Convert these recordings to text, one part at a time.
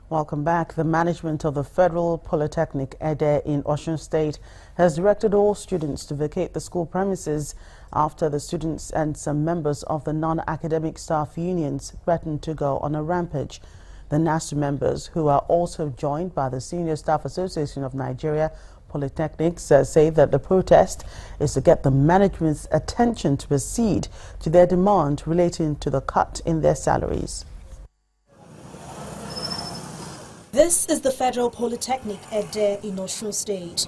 Welcome back. The management of the Federal Polytechnic Ede in Osun State has directed all students to vacate the school premises after the students and some members of the non-academic staff unions threatened to go on a rampage. The NASU members, who are also joined by the Senior Staff Association of Nigeria Polytechnics, say that the protest is to get the management's attention to proceed to their demand relating to the cut in their salaries. This is the Federal Polytechnic Ede in Osun State.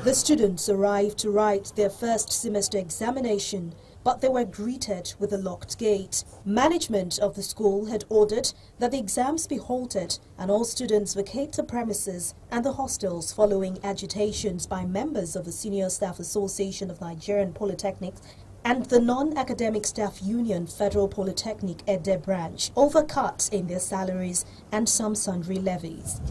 The students arrived to write their first semester examination, but they were greeted with a locked gate. Management of the school had ordered that the exams be halted and all students vacate the premises and the hostels following agitations by members of the Senior Staff Association of Nigerian Polytechnics and the non-academic staff union Federal Polytechnic Ede branch over cuts in their salaries and some sundry levies.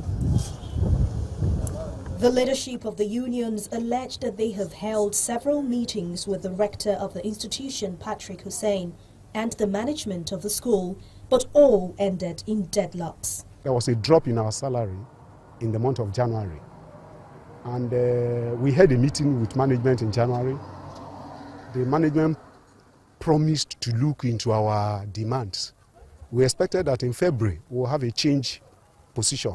The leadership of the unions alleged that they have held several meetings with the rector of the institution, Patrick Hussein, and the management of the school, but all ended in deadlocks. There was a drop in our salary in the month of January, and we had a meeting with management in January. The management promised to look into our demands. We expected that in February we'll have a change position.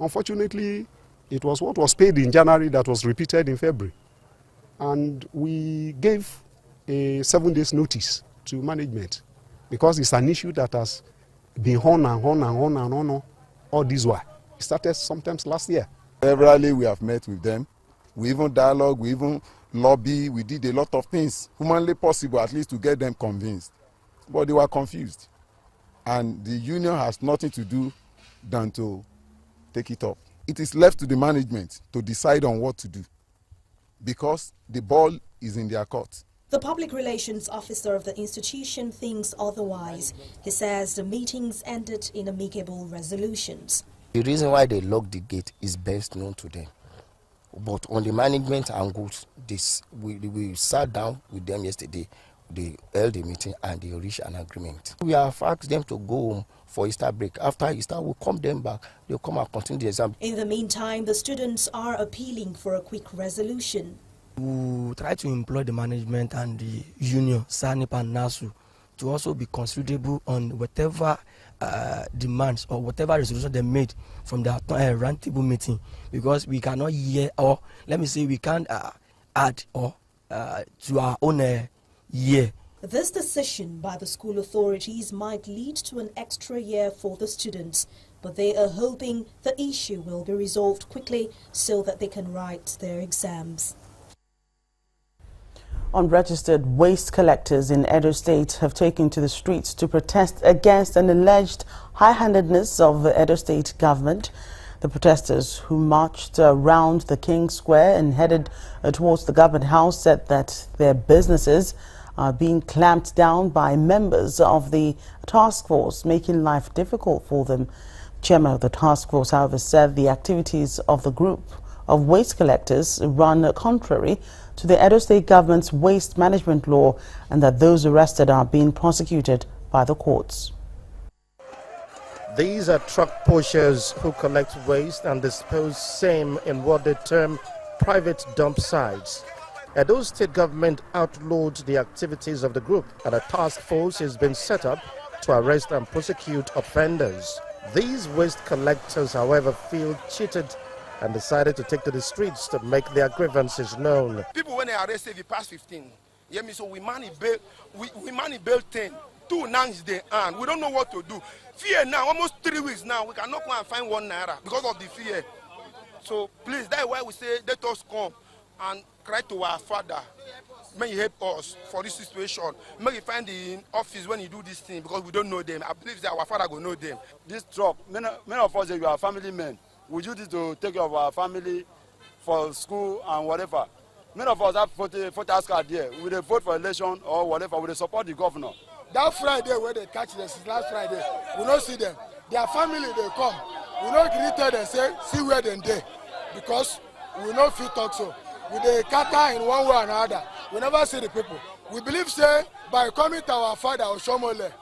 Unfortunately, it was what was paid in January that was repeated in February. And we gave a 7 days notice to management because it's an issue that has been on all this while. It started sometimes last year. Severally, we have met with them. We even dialogue, we even lobby, we did a lot of things, humanly possible at least to get them convinced. But they were confused. And the union has nothing to do than to take it up. It is left to the management to decide on what to do because the ball is in their court. The public relations officer of the institution thinks otherwise. He says the meetings ended in amicable resolutions. The reason why they locked the gate is best known to them. But on the management angles, we sat down with them yesterday. They held a meeting and they reached an agreement. We have asked them to go home for Easter break. After Easter, we'll come them back. They'll come and continue the exam. In the meantime, the students are appealing for a quick resolution. We try to employ the management and the union, SANIP and NASU, to also be considerable on whatever demands or whatever resolution they made from the roundtable meeting, because we cannot hear, or let me say we can't add or to our own year. This decision by the school authorities might lead to an extra year for the students, but they are hoping the issue will be resolved quickly so that they can write their exams. Unregistered waste collectors in Edo State have taken to the streets to protest against an alleged high-handedness of the Edo State government. The protesters, who marched around the King Square and headed towards the government house, said that their businesses are being clamped down by members of the task force, making life difficult for them. Chairman of the task force, however, said the activities of the group of waste collectors run contrary to the Edo State government's waste management law and that those arrested are being prosecuted by the courts. These are truck pushers who collect waste and dispose same in what they term private dump sites. Edo State government outlawed the activities of the group, and a task force has been set up to arrest and prosecute offenders. These waste collectors, however, feel cheated and decided to take to the streets to make their grievances known. People, when they arrest, they pass 15. Yeah, so we money bail 10. 2 now is the end. We don't know what to do. Fear now, almost 3 weeks now, we cannot go and find 1 naira because of the fear. So please, that's why we say let us come and cry to our Father. May He help us for this situation. May He find the office when you do this thing because we don't know them. I believe that our Father will know them. This truck, many of us, we are family men. We use it to take care of our family for school and whatever. Many of us have photo card here. We vote for election or whatever. We support the governor. That Friday where they catch them, since last Friday, we don't see them. Their family, they come. We don't greet them and say, see where they're there. Because we don't feel talk so. We they cater in one way or another. We never see the people. We believe, say, by coming to our Father, Oshomole,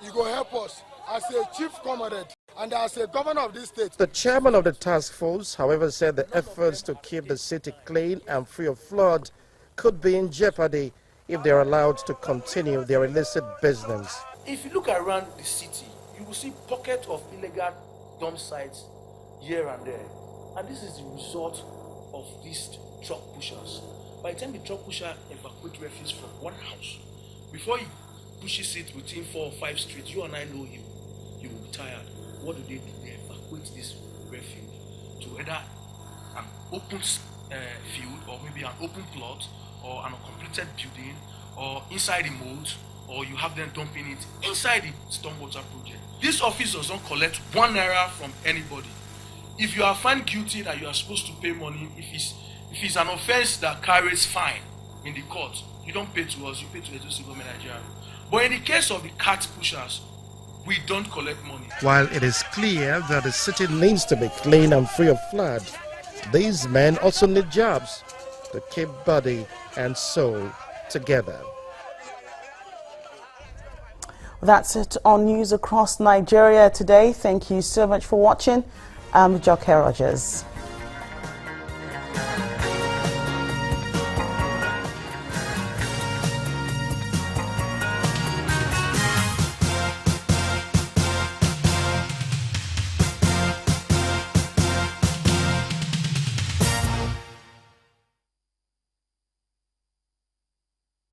He will help us as a chief comrade. And as a governor of this state, The chairman of the task force, however, said the efforts to keep the city clean and free of flood could be in jeopardy if they are allowed to continue their illicit business. If you look around the city, you will see pockets of illegal dump sites here and there. And this is the result of these truck pushers. By the time the truck pusher evacuates refuse from one house, before he pushes it within 4 or 5 streets, you and I know him, he will be tired. What do? They evacuate this refuse to either an open field, or maybe an open plot, or an uncompleted building, or inside the moat, or you have them dumping it inside the stormwater project. This office doesn't collect 1 naira from anybody. If you are found guilty that you are supposed to pay money, if it's an offense that carries fine in the court, you don't pay to us, you pay to the Edo Government Nigeria. But in the case of the cart pushers, we don't collect money. While it is clear that the city needs to be clean and free of flood, these men also need jobs to keep body and soul together. That's it on News Across Nigeria today. Thank you so much for watching. I'm Joke Rogers.